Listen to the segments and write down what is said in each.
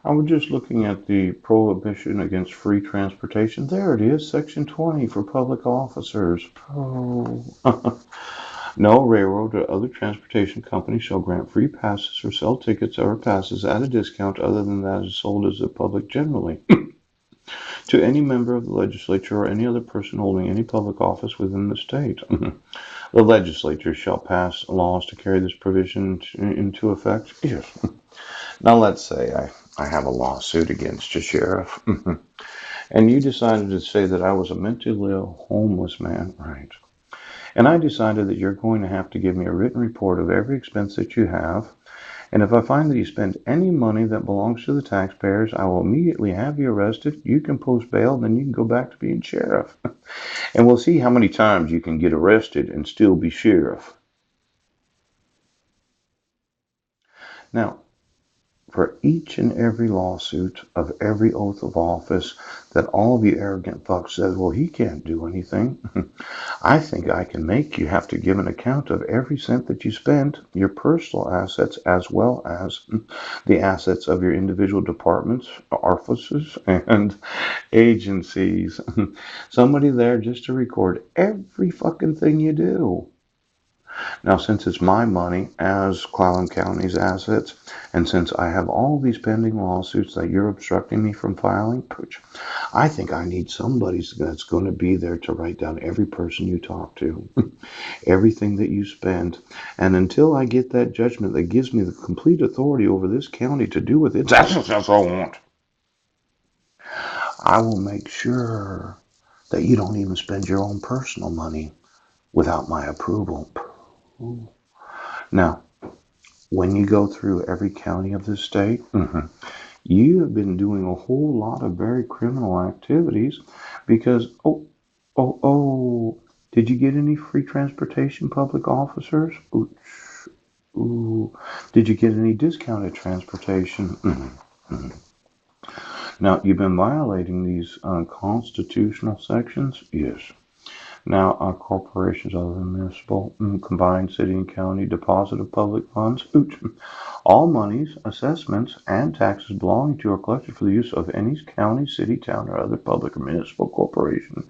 I was just looking at the prohibition against free transportation. There it is, Section 20 for public officers. Oh. No railroad or other transportation company shall grant free passes or sell tickets or passes at a discount other than that is sold as the public generally to any member of the legislature or any other person holding any public office within the state. The legislature shall pass laws to carry this provision into effect. Yes. Now let's say I have a lawsuit against you, Sheriff, and you decided to say that I was a mentally ill homeless man, right? And I decided that you're going to have to give me a written report of every expense that you have. And if I find that you spend any money that belongs to the taxpayers, I will immediately have you arrested. You can post bail, and then you can go back to being sheriff. And we'll see how many times you can get arrested and still be sheriff. Now, for each and every lawsuit of every oath of office that all of you arrogant fucks said, well, he can't do anything. I think I can make you have to give an account of every cent that you spent, your personal assets, as well as the assets of your individual departments, offices, and agencies. Somebody there just to record every fucking thing you do. Now, since it's my money as Clallam County's assets, and since I have all these pending lawsuits that you're obstructing me from filing, I think I need somebody that's going to be there to write down every person you talk to, everything that you spend. And until I get that judgment that gives me the complete authority over this county to do with it, that's what I want. I will make sure that you don't even spend your own personal money without my approval. Now, when you go through every county of the state, you have been doing a whole lot of very criminal activities because, did you get any free transportation, public officers? Ooh. Did you get any discounted transportation? Now, you've been violating these constitutional sections? Yes. Now, corporations other than municipal, combined city and county deposit of public funds. All monies, assessments, and taxes belonging to or collected for the use of any county, city, town, or other public or municipal corporation.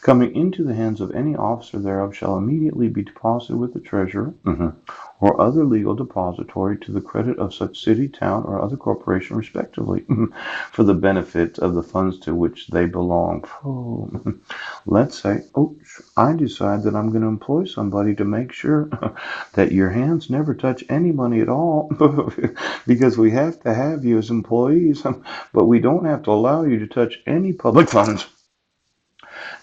Coming into the hands of any officer thereof shall immediately be deposited with the treasurer or other legal depository to the credit of such city, town, or other corporation respectively for the benefit of the funds to which they belong. Let's say, I decide that I'm going to employ somebody to make sure that your hands never touch any money at all because we have to have you as employees, but we don't have to allow you to touch any public funds.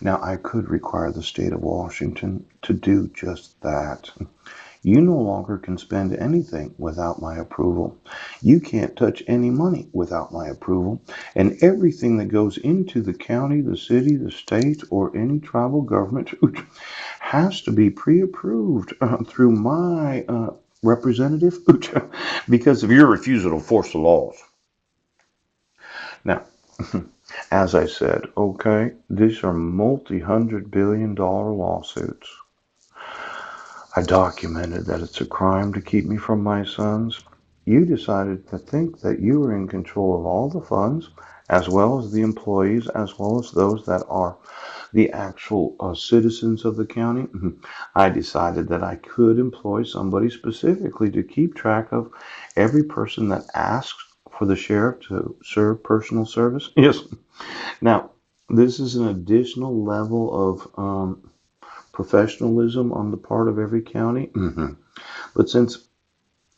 Now, I could require the state of Washington to do just that. You no longer can spend anything without my approval. You can't touch any money without my approval. And everything that goes into the county, the city, the state, or any tribal government has to be pre-approved through my representative because of your refusal to force the laws. Now, as I said, okay, these are multi-hundred-billion-dollar lawsuits. I documented that it's a crime to keep me from my sons. You decided to think that you were in control of all the funds, as well as the employees, as well as those that are the actual citizens of the county. I decided that I could employ somebody specifically to keep track of every person that asks for the sheriff to serve personal service. Yes. Now, this is an additional level of professionalism on the part of every county. But since,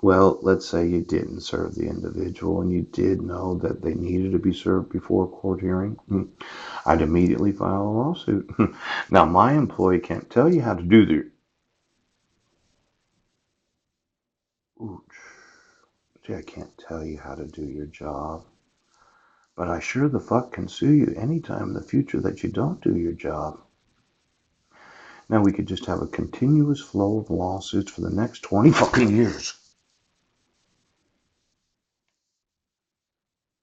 well, let's say you didn't serve the individual and you did know that they needed to be served before a court hearing, I'd immediately file a lawsuit. Now, my employee can't tell you how to do the... See, I can't tell you how to do your job, but I sure the fuck can sue you anytime in the future that you don't do your job. Now we could just have a continuous flow of lawsuits for the next 20 fucking years.